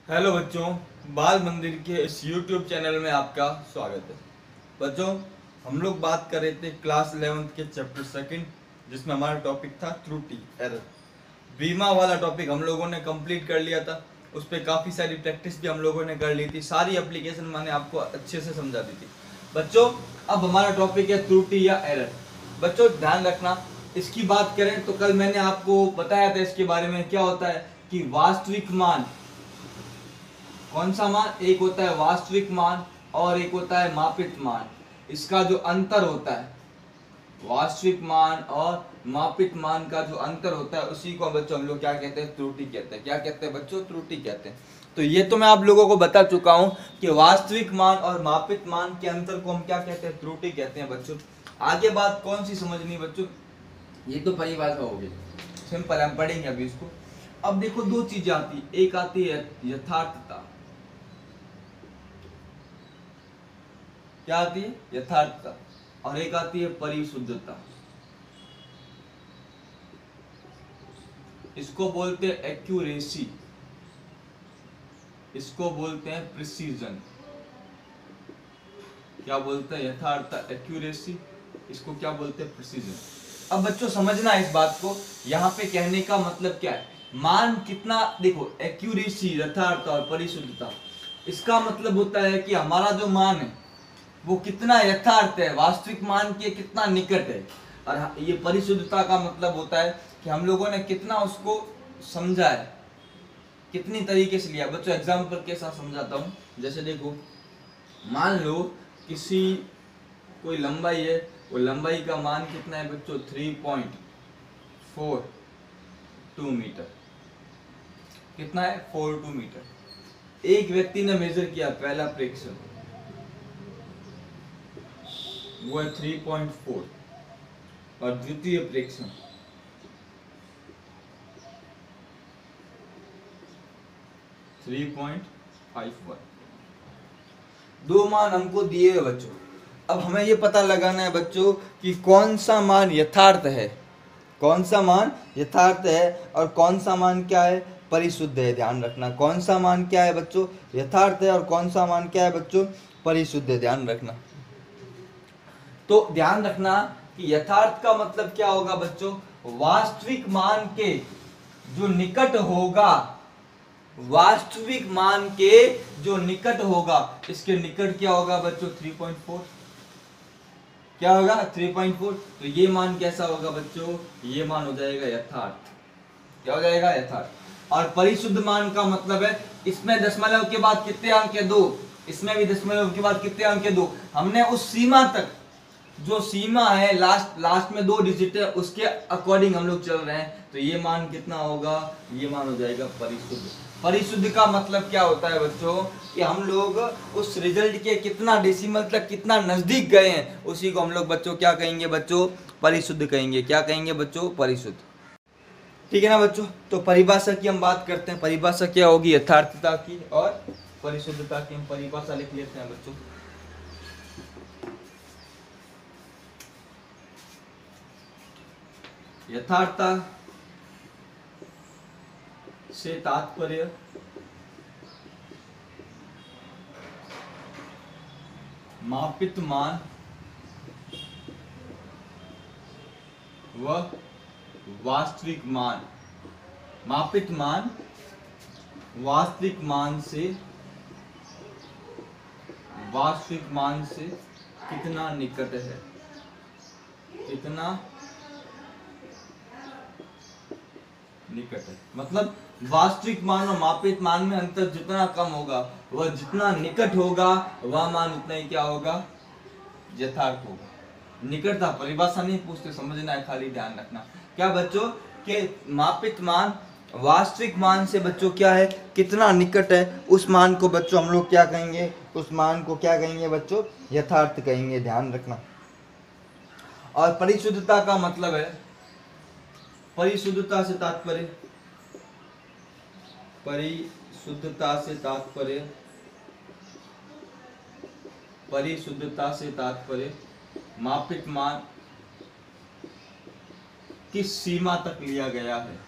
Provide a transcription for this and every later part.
Hello बच्चों, बाल मंदिर के इस YouTube चैनल में आपका स्वागत है। बच्चों, हम लोग बात कर रहे थे क्लास 11th के चैप्टर सेकंड, जिसमें हमारा टॉपिक था त्रुटि एरर। बीमा वाला टॉपिक हम लोगों ने कंप्लीट कर लिया था। उस पर काफ़ी सारी प्रैक्टिस भी हम लोगों ने कर ली थी। सारी एप्लीकेशन मैंने आपको अच्छे से समझा दी थी। बच्चों, अब हमारा टॉपिक है त्रुटि या एरर। बच्चों ध्यान रखना, इसकी बात करें तो कल मैंने आपको बताया था इसके बारे में। क्या होता है कि वास्तविक मान, कौन सा मान, एक होता है वास्तविक मान और एक होता है मापित मान। इसका जो अंतर होता है, वास्तविक मान और मापित मान का जो अंतर होता है, उसी को बच्चों हम लोग क्या कहते हैं, त्रुटि कहते हैं। क्या कहते हैं बच्चों, त्रुटि कहते हैं। तो ये तो मैं आप लोगों को बता चुका हूं कि वास्तविक मान और मापित मान के अंतर को हम क्या कहते हैं, त्रुटि कहते हैं। बच्चों आगे बात कौन सी समझनी बच्चों, ये तो परिभाषा होगी, सिंपल, हम पढ़ेंगे अभी इसको। अब देखो दो चीजें आती है, एक आती है यथार्थता। क्या आती है, यथार्थता, और एक आती है परिशुद्धता। इसको बोलते हैं एक्यूरेसी, इसको बोलते हैं प्रिसीजन। क्या बोलते हैं, यथार्थता, एक्यूरेसी, इसको क्या बोलते हैं, प्रिसीजन। अब बच्चों समझना इस बात को, यहाँ पे कहने का मतलब क्या है, मान कितना, देखो एक्यूरेसी, यथार्थता और परिशुद्धता, इसका मतलब होता है कि हमारा जो मान है वो कितना यथार्थ है, वास्तविक मान के कितना निकट है। और ये परिशुद्धता का मतलब होता है कि हम लोगों ने कितना उसको समझा है, कितनी तरीके से लिया। बच्चों एग्जाम्पल के साथ समझाता हूँ। जैसे देखो, मान लो किसी कोई लंबाई है, वो लंबाई का मान कितना है बच्चों, 3.42 मीटर। कितना है, 42 मीटर। एक व्यक्ति ने मेजर किया, पहला प्रेक्षण, वो है 3.4, और द्वितीय प्रेक्षण 3.51। दो मान हमको दिए है बच्चों। अब हमें ये पता लगाना है बच्चों कि कौन सा मान यथार्थ है, कौन सा मान यथार्थ है और कौन सा मान क्या है, परिशुद्ध है। ध्यान रखना, कौन सा मान क्या है बच्चों, यथार्थ है, और कौन सा मान क्या है बच्चों, परिशुद्ध है। ध्यान रखना। तो ध्यान रखना कि यथार्थ का मतलब क्या होगा बच्चों, वास्तविक मान के जो निकट होगा, वास्तविक मान के जो निकट होगा, इसके निकट क्या होगा बच्चों, 3.4। क्या होगा, 3.4। तो ये मान कैसा होगा बच्चों, ये मान हो जाएगा यथार्थ। क्या हो जाएगा, यथार्थ। और परिशुद्ध मान का मतलब है, इसमें दशमलव के बाद कितने अंक है, 2, इसमें भी दशमलव के बाद कितने अंक है, 2। हमने उस सीमा तक, जो सीमा है लास्ट में 2 डिजिट है, उसके अकॉर्डिंग हम लोग चल रहे हैं। तो ये मान कितना होगा, ये मान हो जाएगा परिशुद्ध। परिशुद्ध का मतलब क्या होता है बच्चों, कि हम लोग उस रिजल्ट के कितना डेसिमल तक, कितना नजदीक गए हैं, उसी को हम लोग बच्चों क्या कहेंगे बच्चों, परिशुद्ध कहेंगे। क्या कहेंगे बच्चों, परिशुद्ध। ठीक है ना बच्चों। तो परिभाषा की हम बात करते हैं। परिभाषा क्या होगी, यथार्थता की और परिशुद्धता की। हम परिभाषा लिख लेते हैं बच्चों। यथार्थता से तात्पर्य मापित मान व वास्तविक मान। मापित मान वास्तविक मान से, वास्तविक मान से कितना निकट है, कितना निकट है। मतलब वास्तविक मान और मापित मान में अंतर जितना कम होगा, वह जितना निकट होगा, वह मान उतना ही क्या होगा, यथार्थ होगा। निकटता परिभाषा नहीं पूछते, समझना है खाली, ध्यान रखना। क्या बच्चों के मापित मान वास्तविक मान से बच्चों क्या है, कितना निकट है, उस मान को बच्चों हम लोग क्या कहेंगे, उस मान को क्या कहेंगे बच्चों, यथार्थ कहेंगे। ध्यान रखना। और परिशुद्धता का मतलब है, परिशुद्धता से तात्पर्य, परिशुद्धता से तात्पर्य, परिशुद्धता से तात्पर्य मापित मान किस सीमा तक लिया गया है,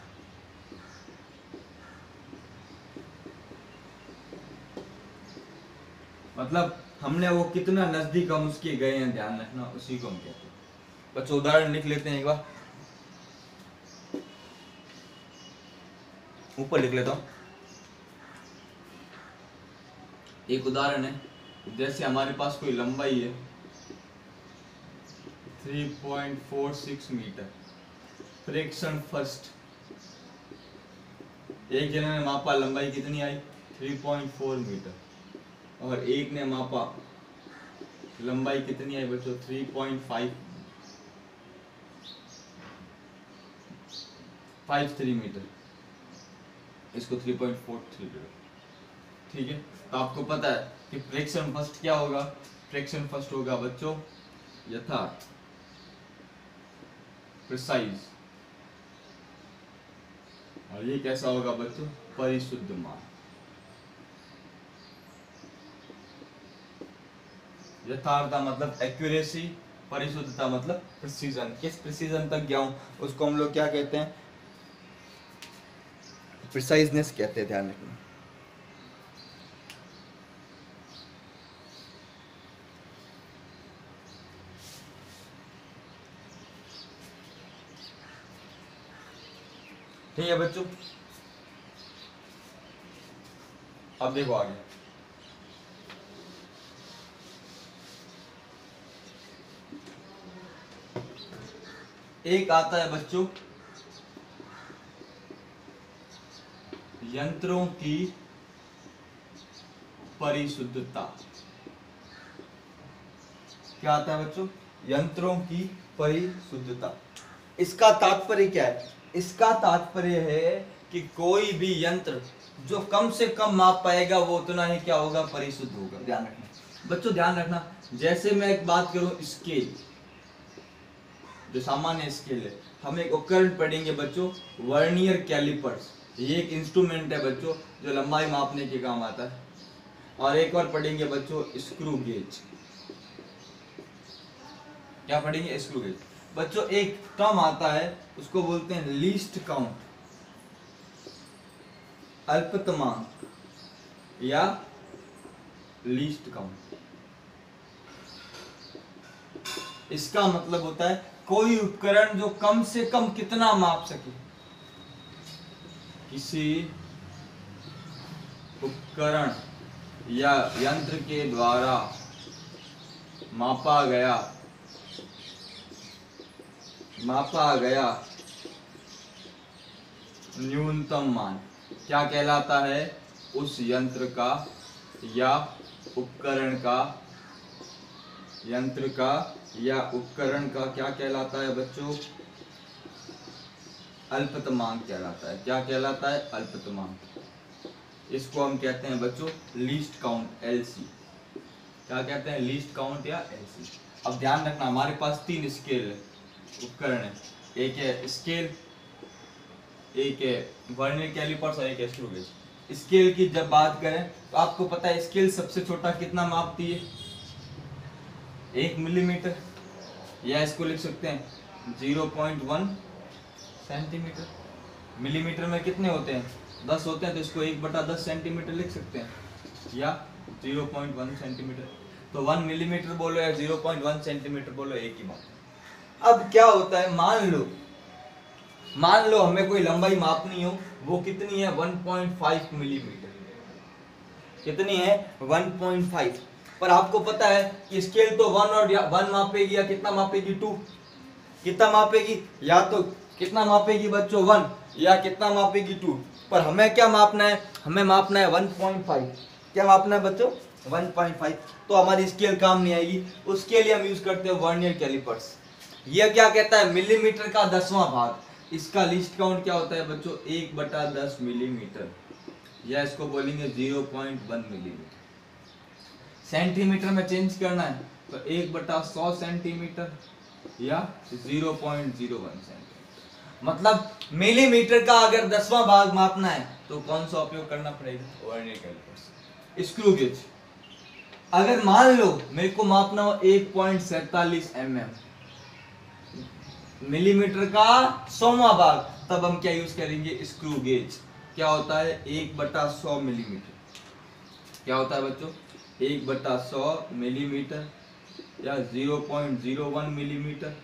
मतलब हमने वो कितना नजदीक हम उसके गए हैं, ध्यान रखना, उसी को हम कहते हैं। बच्चों उदाहरण लिख लेते हैं एक बार, ऊपर लिख लेता हूं। एक उदाहरण है, जैसे हमारे पास कोई लंबाई है 3.46 मीटर, फ्रैक्शन फर्स्ट, एक जने ने मापा लंबाई कितनी आई 3.4 मीटर, और एक ने मापा लंबाई कितनी आई बच्चों 3.553 मीटर, इसको 3.43 मीटर, ठीक है। तो आपको पता है कि फ्रैक्शन फर्स्ट क्या होगा, फ्रैक्शन फर्स्ट होगा बच्चों यथार्थ, प्रिसाइज, और ये कैसा होगा बच्चों परिशुद्ध मान। यथार्थता मतलब एक्यूरेसी, परिशुद्धता मतलब प्रिसीजन। किस प्रिसीजन तक गया हूं उसको हम लोग क्या कहते हैं, प्रिसाइजनेस कहते हैं, ध्यान रखना। ठीक है बच्चों, अब देखो आगे, एक आता है बच्चों यंत्रों की परिशुद्धता। क्या आता है बच्चों, यंत्रों की परिशुद्धता। इसका तात्पर्य क्या है, इसका तात्पर्य है कि कोई भी यंत्र जो कम से कम माप पाएगा वो उतना ही क्या होगा, परिशुद्ध होगा। ध्यान रखना बच्चों, ध्यान रखना। जैसे मैं एक बात करूं, स्केल, जो सामान्य स्केल है, हम एक उपकरण पढ़ेंगे बच्चों वर्नियर कैलिपर्स, ये एक इंस्ट्रूमेंट है बच्चों जो लंबाई मापने के काम आता है। और एक और पढ़ेंगे बच्चों स्क्रू गेज। क्या पढ़ेंगे, स्क्रू गेज। बच्चों एक टर्म आता है उसको बोलते हैं लीस्ट काउंट, अल्पतमांक या लीस्ट काउंट। इसका मतलब होता है कोई उपकरण जो कम से कम कितना माप सके, किसी उपकरण या यंत्र के द्वारा मापा गया न्यूनतम मान क्या कहलाता है, उस यंत्र का या उपकरण का, यंत्र का या उपकरण का क्या कहलाता है बच्चों, अल्पतमांक कहलाता है। क्या कहलाता है, अल्पतमांक। इसको हम कहते हैं बच्चों लीस्ट काउंट, एलसी। क्या कहते हैं, लीस्ट काउंट या एलसी। अब ध्यान रखना, हमारे पास 3 स्केल उपकरण है, एक है स्केल, एक है वर्नियर कैलिपर्स और एक है स्क्रू गेज। स्केल की जब बात करें तो आपको पता है स्केल सबसे छोटा कितना मापती है, 1 मिलीमीटर, या इसको लिख सकते हैं 0.1 सेंटीमीटर। मिलीमीटर में कितने होते हैं, 10 होते हैं, तो इसको 1/10 सेंटीमीटर लिख सकते हैं, या 0.1 सेंटीमीटर। तो 1 मिलीमीटर बोलो या 0.1 सेंटीमीटर बोलो, एक ही बात है। अब क्या होता है, मान लो हमें कोई लंबाई मापनी हो, वो कितनी है 1.5 मिलीमीटर। कितनी है 1.5। पर आपको पता है कि स्केल तो 1 मापेगी या कितना मापेगी 2, कितना मापेगी, या तो कितना मापेगी बच्चों 1 या कितना मापेगी 2। पर हमें क्या मापना है, हमें मापना है 1.5। क्या मापना है बच्चों 1.5। तो हमारी स्केल काम नहीं आएगी, उसके लिए हम यूज करते हैं वर्नियर कैलिपर्स। यह क्या कहता है, मिलीमीटर का 10वां भाग। इसका लीस्ट काउंट क्या होता है बच्चों 1/10 मिलीमीटर, या इसको बोलेंगे 0.1 मिलीमीटर। सेंटीमीटर में चेंज करना है तो 1/100 सेंटीमीटर या 0.01 सेंटीमीटर। मतलब मिलीमीटर का अगर 10वां भाग मापना है तो कौन सा उपयोग करना पड़ेगा, वर्नियर कैलिपर्स। स्क्रू गेज, अगर मान लो मेरे को मापना हो 1.47 mm, मिलीमीटर का 100वां भाग, तब हम क्या यूज करेंगे, स्क्रू गेज। क्या होता है 1/100 मिलीमीटर। क्या होता है बच्चों 1/100 मिलीमीटर या 0.01 मिलीमीटर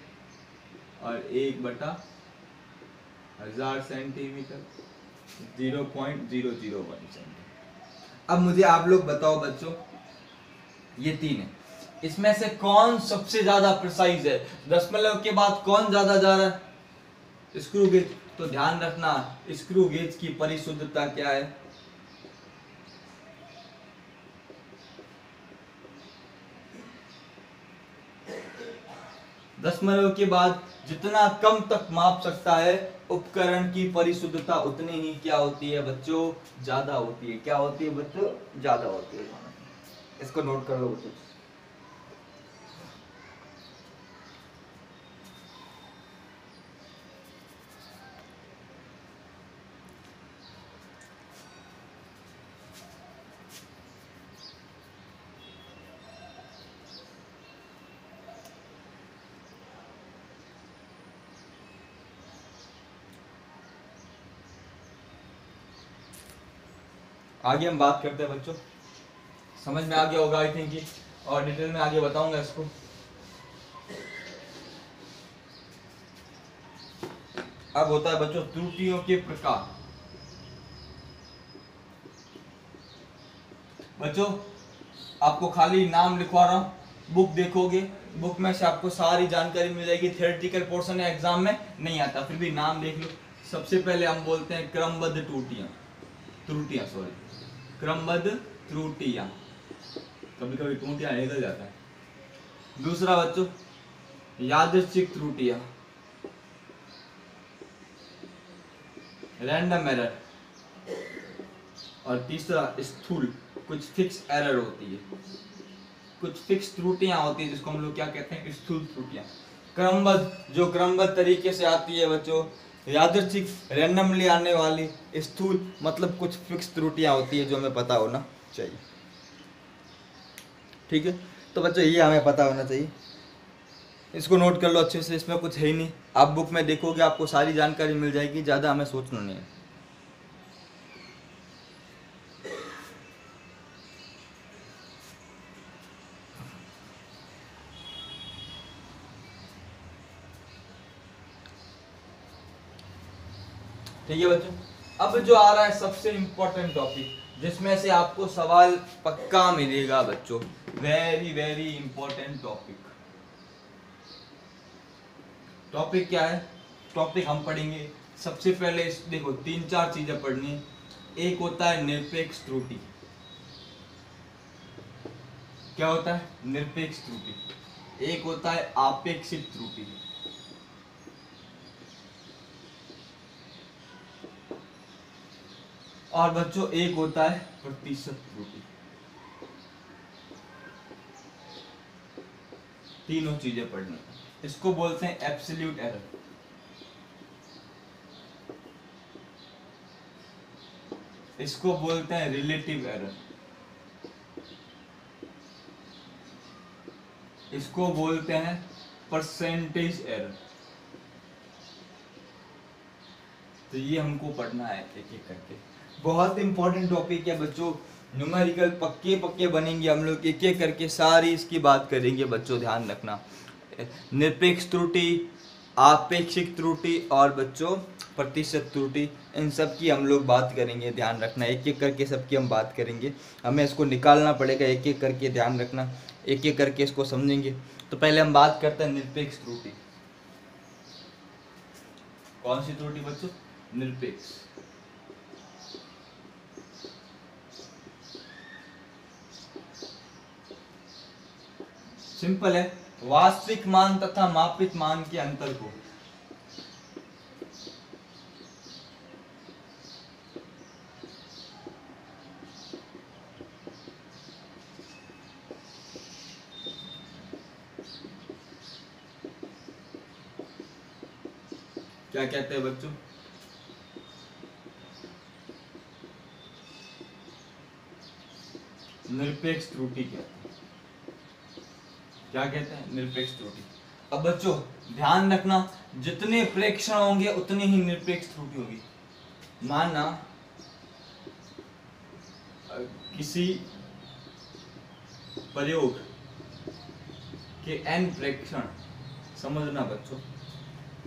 और 1/1000 सेंटीमीटर 0.001 सेंटीमीटर। अब मुझे आप लोग बताओ बच्चों, ये 3 है, इसमें से कौन सबसे ज्यादा प्रिसाइज है? दशमलव के बाद कौन ज्यादा जा रहा है? Screw gauge. तो ध्यान रखना स्क्रू गेज की परिशुद्धता क्या है? दशमलव के बाद जितना कम तक माप सकता है उपकरण की परिशुद्धता उतनी ही क्या होती है बच्चों? ज्यादा होती है। क्या होती है बच्चों? ज्यादा होती है। इसको नोट कर लो बच्चों। आगे हम बात करते हैं बच्चों, समझ में आ गया होगा आई थिंक, और डिटेल में आगे बताऊंगा इसको। अब होता है बच्चों त्रुटियों के प्रकार। बच्चों आपको खाली नाम लिखवा रहा हूं, बुक देखोगे, बुक में से आपको सारी जानकारी मिल जाएगी। थियोरेटिकल पोर्शन है, एग्जाम में नहीं आता, फिर भी नाम देख लो। सबसे पहले हम बोलते हैं क्रमबद्ध त्रुटियां सॉरी, क्रमबद्ध त्रुटियां, कभी कभी त्रुटियां निकल जाता है। दूसरा बच्चों यादृच्छिक त्रुटियां, रैंडम एरर। और तीसरा स्थूल, कुछ फिक्स एरर होती है, कुछ फिक्स त्रुटियां होती है जिसको हम लोग क्या कहते हैं? स्थूल त्रुटियां। क्रमबद्ध, जो क्रमबद्ध तरीके से आती है बच्चों। यादृच्छिक, रैंडमली आने वाली। स्थूल मतलब कुछ फिक्स त्रुटियां होती है जो हमें पता होना चाहिए। ठीक है, तो बच्चों ये हमें पता होना चाहिए, इसको नोट कर लो अच्छे से। इसमें कुछ है ही नहीं, आप बुक में देखोगे आपको सारी जानकारी मिल जाएगी, ज़्यादा हमें सोचना नहीं है। ठीक है बच्चों, अब जो आ रहा है सबसे इंपॉर्टेंट टॉपिक, जिसमें से आपको सवाल पक्का मिलेगा बच्चों, very very important topic. Topic क्या है? टॉपिक हम पढ़ेंगे सबसे पहले, देखो 3-4 चीजें पढ़नी है। एक होता है निरपेक्ष त्रुटि। क्या होता है? निरपेक्ष त्रुटि। एक होता है आपेक्षिक त्रुटि। और बच्चों एक होता है प्रतिशत त्रुटि। तीनों चीजें पढ़नी, इसको बोलते हैं एब्सोल्यूट एरर। इसको बोलते हैं रिलेटिव एरर। इसको बोलते हैं परसेंटेज एरर। तो ये हमको पढ़ना है एक एक करके, बहुत इंपॉर्टेंट टॉपिक है बच्चों। न्यूमेरिकल पक्के पक्के बनेंगे हम लोग, एक एक करके सारी इसकी बात करेंगे बच्चों, ध्यान रखना। निरपेक्ष त्रुटि, आपेक्षिक त्रुटि और बच्चों प्रतिशत त्रुटि, इन सब की हम लोग बात करेंगे, ध्यान रखना। एक एक करके सबकी हम बात करेंगे, हमें इसको निकालना पड़ेगा एक एक करके, ध्यान रखना। एक एक करके इसको समझेंगे। तो पहले हम बात करते हैं निरपेक्ष त्रुटि। कौन सी त्रुटि बच्चों? निरपेक्ष। सिंपल है, वास्तविक मान तथा मापित मान के अंतर को क्या कहते हैं बच्चों? निरपेक्ष त्रुटि कहते हैं। क्या कहते हैं? निरपेक्ष त्रुटि। अब बच्चों ध्यान रखना, जितने प्रेक्षण होंगे उतनी ही निरपेक्ष त्रुटि होगी। माना किसी प्रयोग के n प्रेक्षण, समझना बच्चों,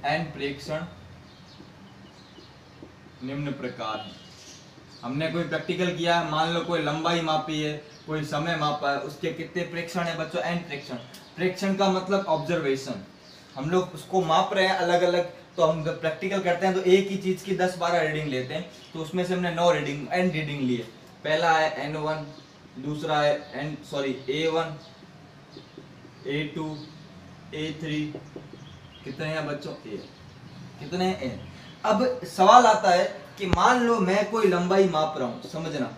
n प्रेक्षण निम्न प्रकार है। हमने कोई प्रैक्टिकल किया है, मान लो कोई लंबाई मापी है, कोई समय मापा है, उसके कितने प्रेक्षण है बच्चों? n प्रेक्षण। प्रेक्षण का मतलब ऑब्जर्वेशन, हम लोग उसको माप रहे हैं अलग अलग। तो हम जब प्रैक्टिकल करते हैं तो एक ही चीज की 10-12 रीडिंग लेते हैं, तो उसमें से हमने 9 रीडिंग n रीडिंग लिए। पहला है n1, दूसरा है a1, a2, a3, कितने हैं बच्चों? a, कितने हैं? n। अब सवाल आता है कि मान लो मैं कोई लंबाई माप रहा हूँ, समझना,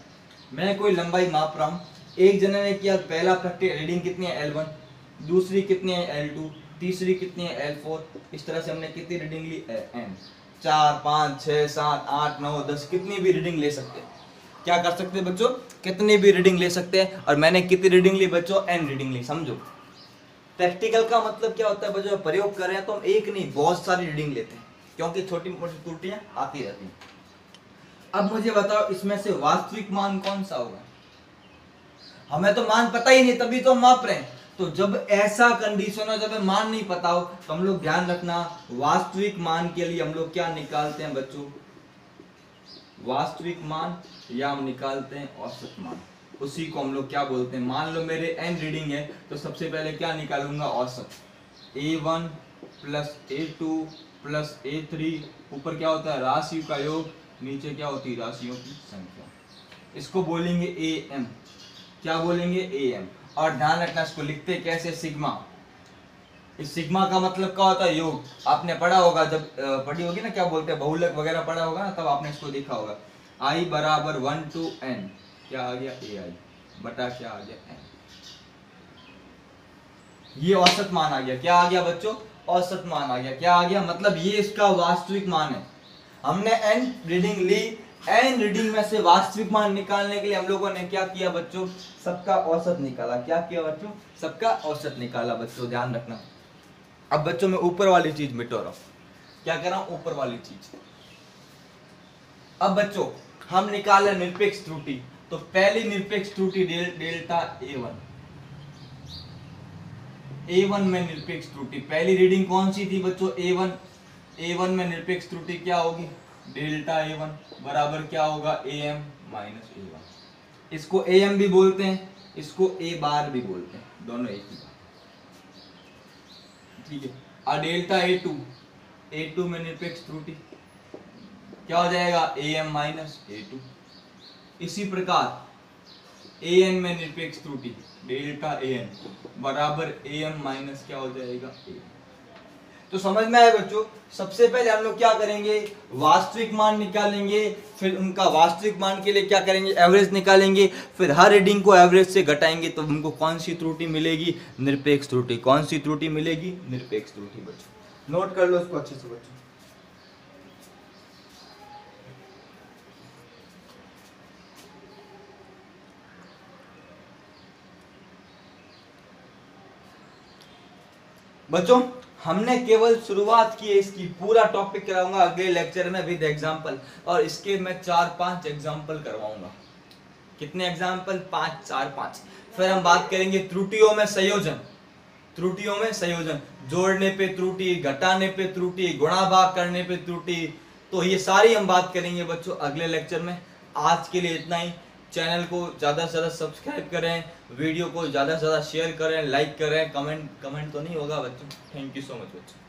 मैं कोई लंबाई माप रहा हूँ, एक जने ने किया, पहला प्रैक्टिकल रीडिंग कितनी है? L1, दूसरी कितनी है? L2, तीसरी कितनी है? L4। इस तरह से हमने कितनी रीडिंग ली? n। 4, 5, 6, 7, 8, 9, 10, कितनी भी रीडिंग ले सकते हैं। क्या कर सकते हैं बच्चों? कितनी भी रीडिंग ले सकते हैं। और मैंने कितनी रीडिंग ली बच्चों? n रीडिंग ली। समझो, प्रैक्टिकल का मतलब क्या होता है बच्चों? प्रयोग कर रहे हैं तो हम एक नहीं बहुत सारी रीडिंग लेते हैं, क्योंकि छोटी मोटी त्रुटियां आती रहती हैं। अब मुझे बताओ, इसमें से वास्तविक मान कौन सा होगा? हमें तो मान पता ही नहीं, तभी तो हम माप रहे हैं। तो जब ऐसा कंडीशन हो, जब मान नहीं पता हो, तो हम लोग ध्यान रखना, वास्तविक मान के लिए हम लोग क्या निकालते हैं बच्चों? वास्तविक मान, या हम निकालते हैं औसत मान। उसी को हम लोग क्या बोलते हैं? मान लो मेरे n रीडिंग है, तो सबसे पहले क्या निकालूंगा? औसत। a1 plus a2 plus a3, ऊपर क्या होता है? राशियों का योग, नीचे क्या होती है? राशियों की संख्या। इसको बोलेंगे am। क्या बोलेंगे? am। और ध्यान रखना, इसको लिखते कैसे? सिग्मा। इस सिग्मा का मतलब क्या होता है? योग। आपने पढ़ा होगा, जब पढ़ी होगी ना, क्या बोलते हैं, बहुलक वगैरह पढ़ा होगा ना, तब आपने इसको देखा होगा। i बराबर 1 to n, क्या आ गया? ai बटा क्या आ गया? n। ये औसत मान आ गया। क्या आ गया बच्चों? औसत मान आ गया। क्या आ गया? मतलब ये इसका वास्तविक मान है। हमने n रीडिंग ली, n रीडिंग में से वास्तविक मान निकालने के लिए हम लोगों ने क्या किया बच्चों? सबका औसत निकाला। क्या किया बच्चों? सबका औसत निकाला बच्चों, ध्यान रखना। अब बच्चों मैं ऊपर वाली चीज मिटा रहा हूं। क्या कर रहा हूं? ऊपर वाली चीज। अब बच्चों हम निकाले निरपेक्ष त्रुटि, तो पहली निरपेक्ष त्रुटि डेल्टा a1। a1 में निरपेक्ष त्रुटि, पहली रीडिंग कौन सी थी बच्चों? a1। a1 में निरपेक्ष त्रुटि क्या होगी? डेल्टा a1 बराबर क्या होगा? am minus a1। इसको am भी बोलते हैं, इसको a बार भी बोलते हैं, दोनों एक ही बात, ठीक है। और डेल्टा a2 में निरपेक्ष त्रुटि क्या हो जाएगा? am minus a2। इसी प्रकार an में निरपेक्ष त्रुटि डेल्टा an बराबर am माइनस क्या हो जाएगा? a। तो समझ में आया बच्चों? सबसे पहले हम लोग क्या करेंगे? वास्तविक मान निकालेंगे, फिर उनका वास्तविक मान के लिए क्या करेंगे? एवरेज निकालेंगे, फिर हर रीडिंग को एवरेज से घटाएंगे, तो हमको कौन सी त्रुटि मिलेगी? निरपेक्ष त्रुटि। कौन सी त्रुटि मिलेगी? निरपेक्ष त्रुटि। बच्चों नोट कर लो इसको अच्छे से बच्चों। बच्चों हमने केवल शुरुआत की है इसकी, पूरा टॉपिक कराऊंगा अगले लेक्चर में विद एग्जांपल, और इसके मैं 4-5 एग्जांपल करवाऊंगा। कितने एग्जांपल? 5, 4, 5। फिर हम बात करेंगे त्रुटियों में संयोजन। त्रुटियों में संयोजन, जोड़ने पे त्रुटि, घटाने पे त्रुटि, गुणा भाग करने पे त्रुटि, तो ये सारी हम बात करेंगे बच्चों अगले लेक्चर में। आज के लिए इतना ही। चैनल को ज़्यादा से ज़्यादा सब्सक्राइब करें, वीडियो को ज़्यादा से ज़्यादा शेयर करें, लाइक करें, कमेंट तो नहीं होगा बच्चों। थैंक यू सो मच बच्चों।